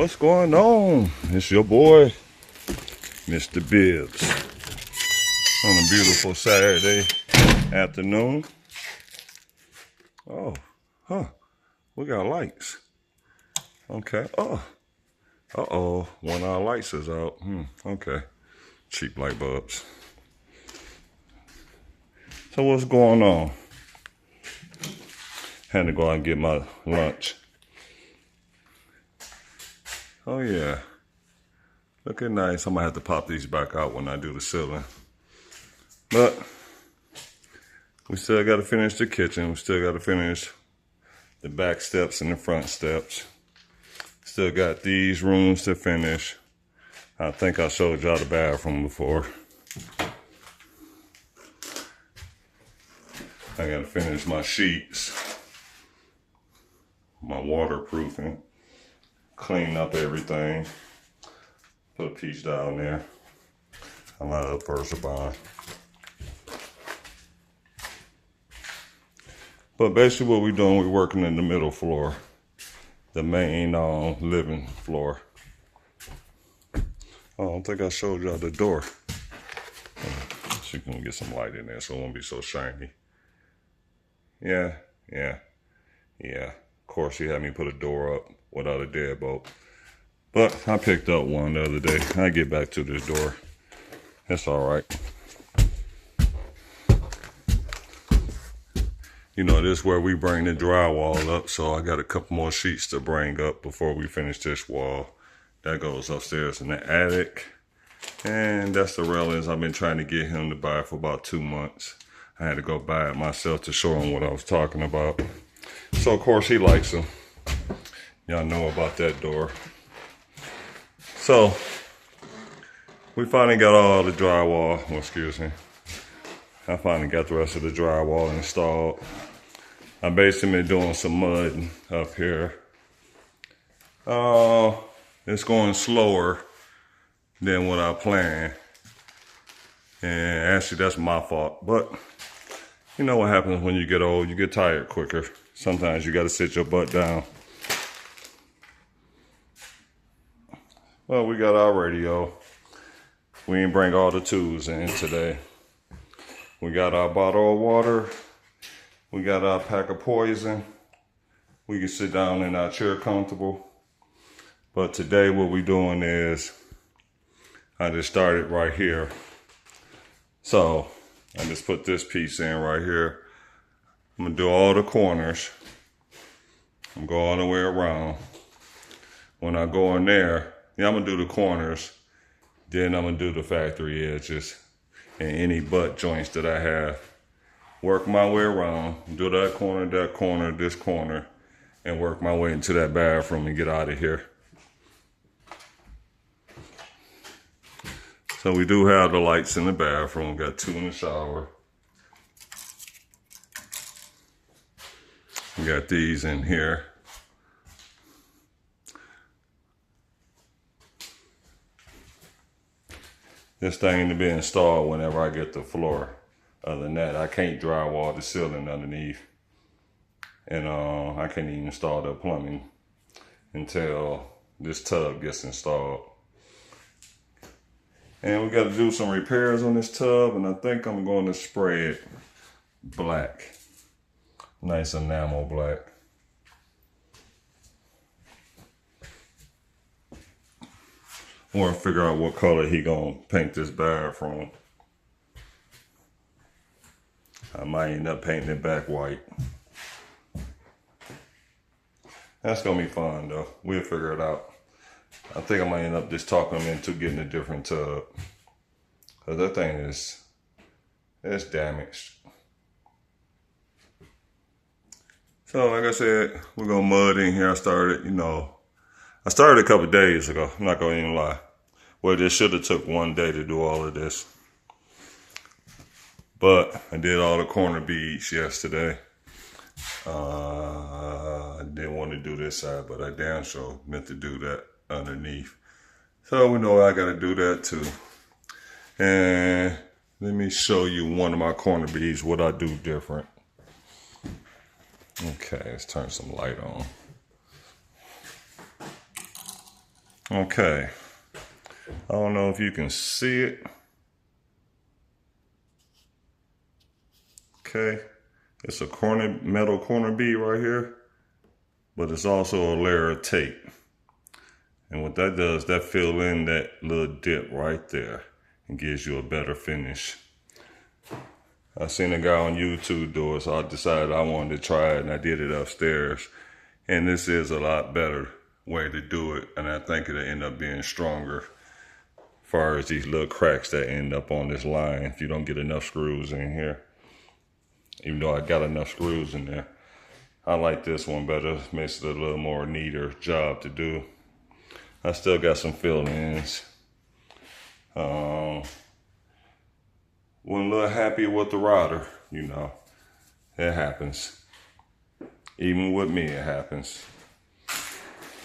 What's going on? It's your boy, Mr. Bibbs, on a beautiful Saturday afternoon. Oh, we got lights. Okay. Oh, one of our lights is out. Okay. Cheap light bulbs. So what's going on? Had to go out and get my lunch. Oh yeah, looking nice. I might have to pop these back out when I do the ceiling. But we still got to finish the kitchen. We still got to finish the back steps and the front steps. Still got these rooms to finish. I think I showed y'all the bathroom before. I got to finish my sheets, my waterproofing. Clean up everything. Put a piece down there. I'm out of first bond. But basically what we're doing, we're working in the middle floor. The main living floor. Oh, I don't think I showed y'all the door. So you can get some light in there so it won't be so shiny. Yeah. Of course, he had me put a door up without a deadbolt. But I picked up one the other day. I get back to this door. That's all right. You know, this is where we bring the drywall up. So I got a couple more sheets to bring up before we finish this wall. That goes upstairs in the attic. And that's the railings I've been trying to get him to buy for about 2 months. I had to go buy it myself to show him what I was talking about. So, of course, he likes them. Y'all know about that door. So, we finally got all the drywall. Oh, excuse me. I finally got the rest of the drywall installed. I basically been doing some mud up here. It's going slower than what I planned. And actually, that's my fault. But you know what happens when you get old? You get tired quicker. Sometimes you got to sit your butt down. Well, we got our radio. We didn't bring all the tools in today. We got our bottle of water. We got our pack of poison. We can sit down in our chair comfortable. But today what we're doing is, I just started right here. So I just put this piece in right here. I'm gonna do all the corners. I'm gonna go all the way around. When I go in there, I'm gonna do the corners. Then I'm gonna do the factory edges and any butt joints that I have. Work my way around, do that corner, this corner, and work my way into that bathroom and get out of here. So we do have the lights in the bathroom, got 2 in the shower. We got these in here. This thing to be installed whenever I get the floor. Other than that, I can't drywall the ceiling underneath. And I can't even install the plumbing until this tub gets installed. And we got to do some repairs on this tub, and I think I'm going to spray it black. Nice enamel black. Or figure out what color he gonna paint this bathroom. I might end up painting it back white. That's gonna be fun though. We'll figure it out. I think I might end up just talking him into getting a different tub. Cause that thing it's damaged. So like I said, we're gonna mud in here. I started a couple days ago. I'm not gonna even lie. Well, this should have took 1 day to do all of this. But I did all the corner beads yesterday. I didn't want to do this side, but I damn sure meant to do that underneath. So we know I gotta do that too. And let me show you one of my corner beads, what I do different. Okay, let's turn some light on. Okay, I don't know if you can see it. Okay, it's a metal corner bead right here, but it's also a layer of tape. And what that does, that fill in that little dip right there and gives you a better finish. I seen a guy on YouTube do it, so I decided I wanted to try it, and I did it upstairs. And this is a lot better way to do it, and I think it'll end up being stronger as far as these little cracks that end up on this line if you don't get enough screws in here. Even though I got enough screws in there, I like this one better. It makes it a little more neater job to do. I still got some fill-ins. Wasn't a little happy with the router, you know. It happens. Even with me, it happens.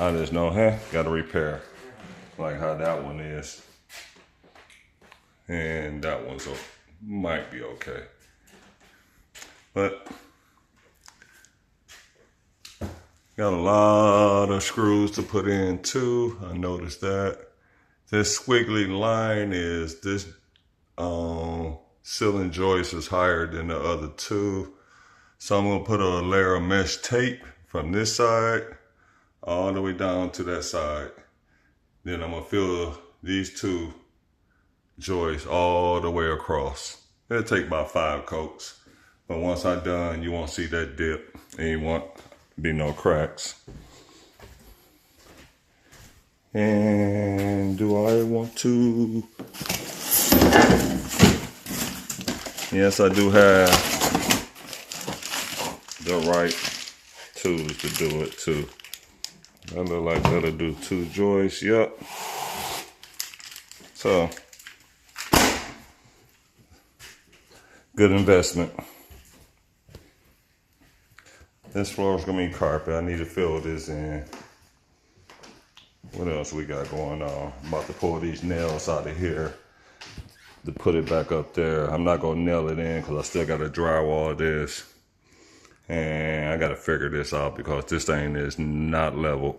I just know, gotta repair. Like how that one is. And that one's might be okay. But got a lot of screws to put in too. I noticed that. This squiggly line is this ceiling joist is higher than the other two. So I'm gonna put a layer of mesh tape from this side all the way down to that side. Then I'm gonna fill these two joists all the way across. It'll take about 5 coats. But once I'm done, you won't see that dip and you won't be no cracks. And do I want to? Yes, I do have the right tools to do it too. That look like that'll do 2 joists, yep. So, good investment. This floor is gonna be carpet. I need to fill this in. What else we got going on? I'm about to pull these nails out of here to put it back up there. I'm not gonna nail it in because I still gotta drywall this. And I gotta figure this out because this thing is not level.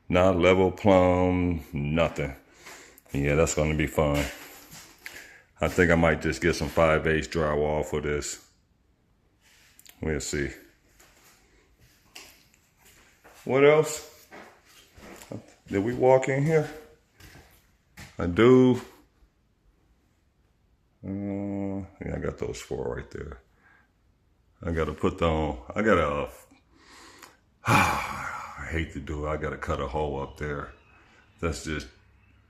Not level, plumb, nothing. Yeah, that's gonna be fun. I think I might just get some 5/8 drywall for this. We'll see. What else? Did we walk in here? I do. Yeah, I got those 4 right there. I gotta put them, I hate to do it. I gotta cut a hole up there. That's just,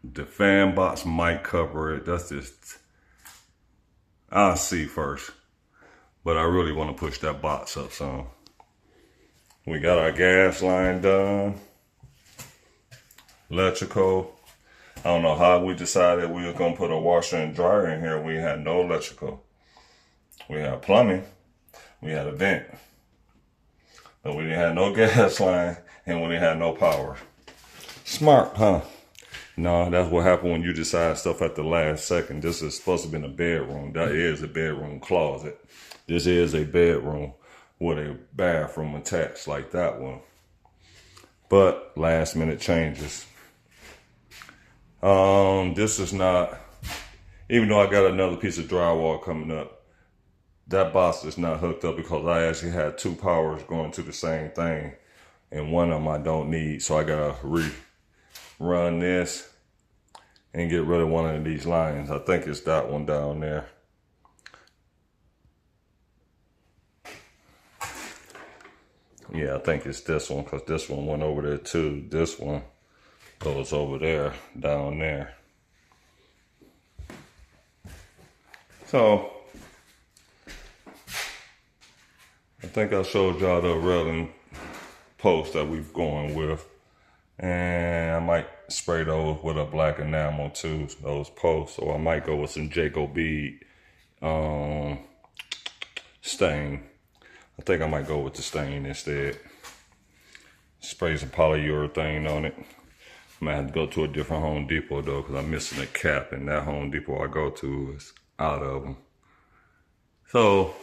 the fan box might cover it. That's just, I'll see first. But I really want to push that box up some. We got our gas line done. Electrical. I don't know how we decided we were going to put a washer and dryer in here. We had no electrical. We had plumbing. We had a vent. But we didn't have no gas line and we didn't have no power. Smart, huh? No, that's what happened when you decide stuff at the last second. This is supposed to be in a bedroom. That is a bedroom closet. This is a bedroom with a bathroom attached like that one. But last minute changes. This is not, even though I got another piece of drywall coming up, that box is not hooked up because I actually had 2 powers going to the same thing. And one of them I don't need, so I gotta rerun this and get rid of one of these lines. I think it's that one down there. Yeah, I think it's this one because this one went over there too. This one goes over there, down there. So, I think I showed y'all the railing post that we've going with. And I might spray those with a black enamel too, those posts. Or I might go with some Jaco bead stain. I think I might go with the stain instead. Spray some polyurethane on it. I might have to go to a different Home Depot though, because I'm missing a cap, and that Home Depot I go to is out of them. So,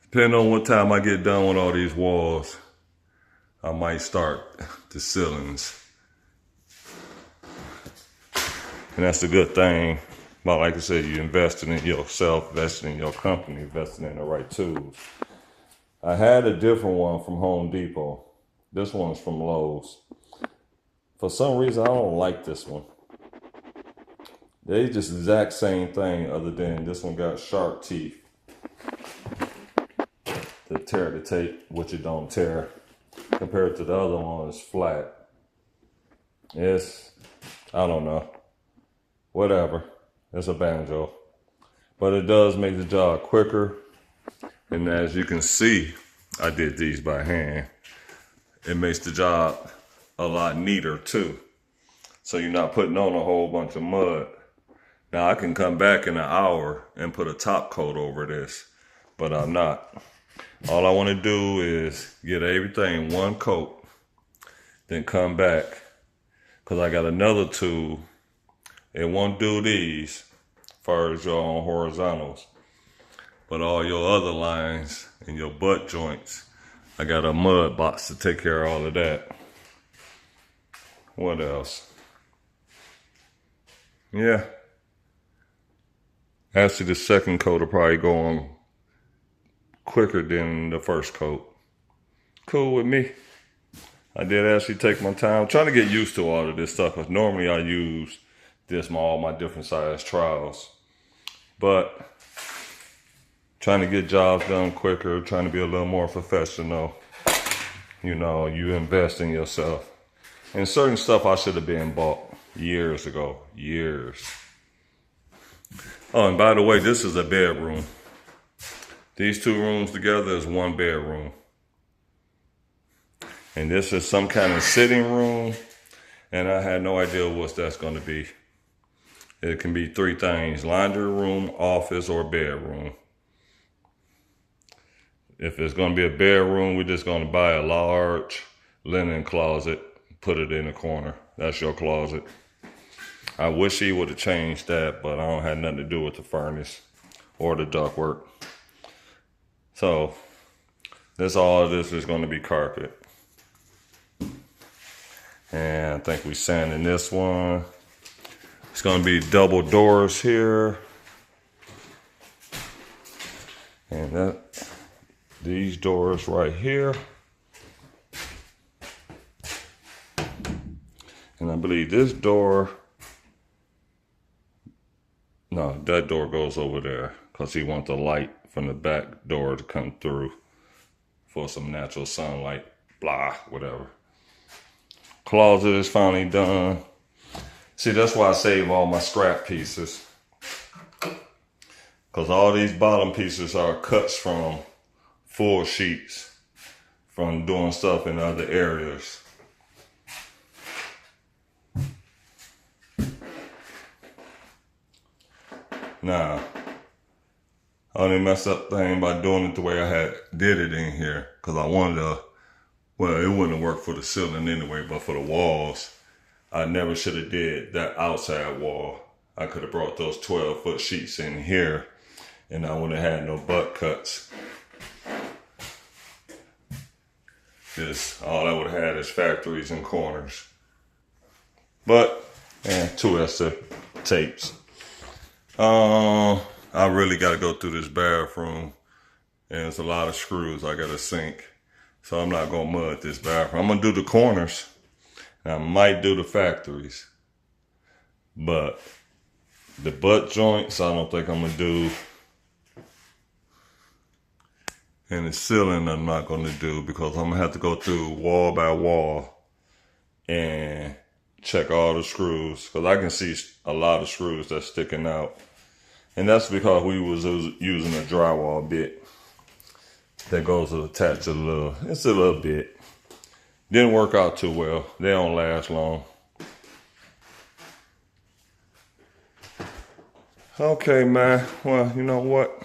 depending on what time I get done with all these walls, I might start the ceilings. And that's a good thing. But like I said, you investing in yourself, investing in your company, investing in the right tools. I had a different one from Home Depot. This one's from Lowe's. For some reason, I don't like this one. They just the exact same thing, other than this one got sharp teeth to tear the tape, which it don't tear, compared to the other one is flat. It's, I don't know, whatever. It's a banjo, but it does make the job quicker. And as you can see, I did these by hand. It makes the job a lot neater too. So you're not putting on a whole bunch of mud. Now I can come back in an hour and put a top coat over this, but I'm not. All I want to do is get everything one coat, then come back, because I got another tool. It won't do these as far as your own horizontals, but all your other lines and your butt joints, I got a mud box to take care of all of that. What else? Yeah. Actually, the second coat will probably go on quicker than the first coat. Cool with me. I did actually take my time. I'm trying to get used to all of this stuff, because normally I use this all my different size trowels. But trying to get jobs done quicker, trying to be a little more professional. You know, you invest in yourself. And certain stuff I should have been bought years ago. Years. Oh, and by the way, this is a bedroom. These two rooms together is one bedroom. And this is some kind of sitting room. And I had no idea what that's going to be. It can be three things: laundry room, office, or bedroom. If it's going to be a bedroom, we're just going to buy a large linen closet, put it in the corner. That's your closet. I wish he would have changed that, but I don't have nothing to do with the furnace or the ductwork. So that's all this is going to be carpet. And I think we sanding this one. It's going to be double doors here. And these doors right here. And I believe this door, no, that door goes over there, because he wants the light from the back door to come through for some natural sunlight, blah, whatever. Closet is finally done. See, that's why I save all my scrap pieces, because all these bottom pieces are cuts from full sheets from doing stuff in other areas. Now, I only messed up thing by doing it the way I did it in here, because I wanted to, well, it wouldn't have worked for the ceiling anyway, but for the walls, I never should have did that outside wall. I could have brought those 12-foot sheets in here, and I wouldn't have had no butt cuts. Just all I would have had is factories and corners. But, and 2 extra tapes. I really got to go through this bathroom, and there's a lot of screws I got to sink. So I'm not going to mud this bathroom. I'm going to do the corners, and I might do the factories. But the butt joints, I don't think I'm going to do. And the ceiling, I'm not going to do, because I'm going to have to go through wall by wall and check all the screws, because I can see a lot of screws that's sticking out. And that's because we was using a drywall bit that goes to attach it's a little bit. Didn't work out too well. They don't last long. Okay, man. Well, you know what?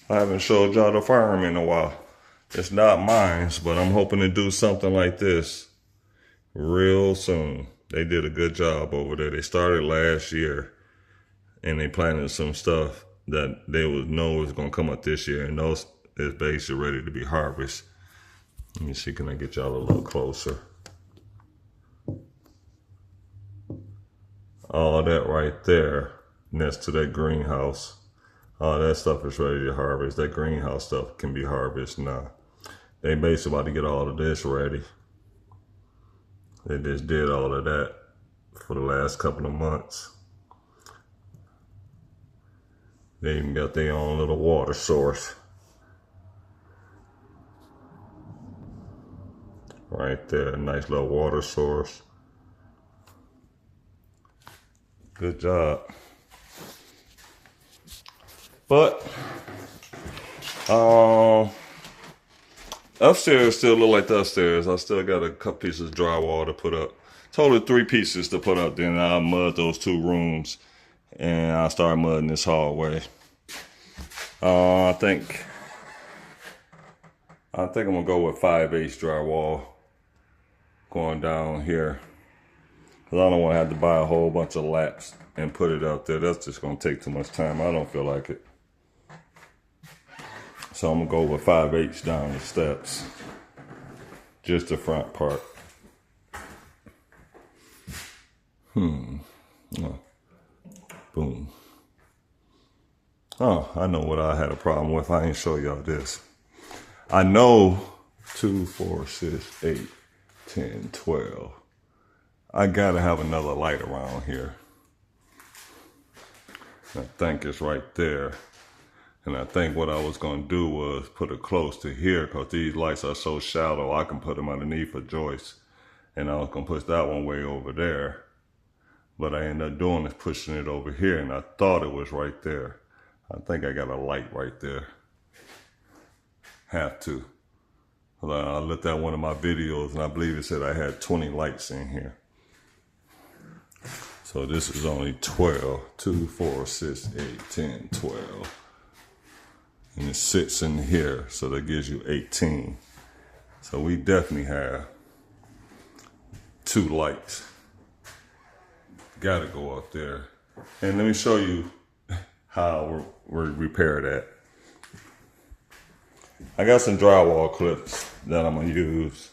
I haven't showed y'all the farm in a while. It's not mine, but I'm hoping to do something like this real soon. They did a good job over there. They started last year, and they planted some stuff that they would know was going to come up this year, and those is basically ready to be harvested. Let me see, can I get y'all a little closer? All that right there next to that greenhouse. All that stuff is ready to harvest. That greenhouse stuff can be harvested now. They basically about to get all of this ready. They just did all of that for the last couple of months. They even got their own little water source. Right there, nice little water source. Good job. But, upstairs still look like the upstairs. I still got a couple pieces of drywall to put up. Total 3 pieces to put up. Then I'll mud those 2 rooms. And I'll start mudding this hallway. I think I'm gonna go with 5/8 drywall going down here. Cause I don't want to have to buy a whole bunch of laps and put it out there. That's just gonna take too much time. I don't feel like it. So I'm gonna go with 5/8 down the steps. Just the front part. Oh. Boom. Oh, I know what I had a problem with. I ain't show y'all this. I know 2, 4, 6, 8, 10, 12. I gotta have another light around here. I think it's right there. And I think what I was gonna do was put it close to here because these lights are so shallow, I can put them underneath a joist. And I was gonna push that one way over there. But I ended up doing is pushing it over here, and I thought it was right there. I think I got a light right there. Have to. I looked at one of my videos, and I believe it said I had 20 lights in here. So this is only 12. 2, 4, 6, 8, 10, 12. And it sits in here, so that gives you 18. So we definitely have 2 lights. Gotta go up there. And let me show you how we repair that. I got some drywall clips that I'm gonna use,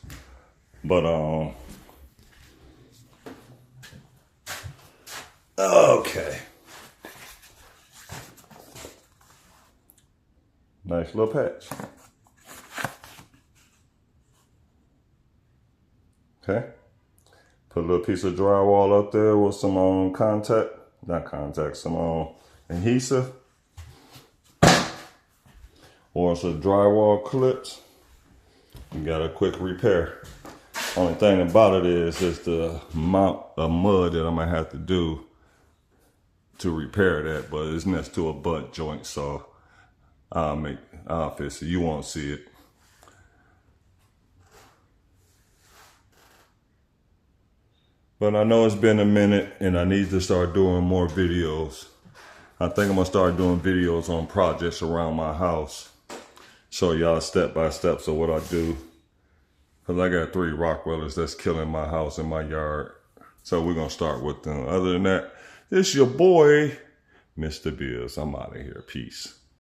but okay. Nice little patch. Okay. Put a little piece of drywall up there with some some adhesive. Or some drywall clips. You got a quick repair. Only thing about it is the amount of mud that I'm gonna have to do to repair that, but it's next to a butt joint, so I'll fix it. You won't see it. But I know it's been a minute and I need to start doing more videos. I think I'm gonna start doing videos on projects around my house. Show y'all step by steps of what I do. Cause I got 3 Rockwellers that's killing my house and my yard. So we're gonna start with them. Other than that, it's your boy, Mr. Bibbs. I'm out of here. Peace.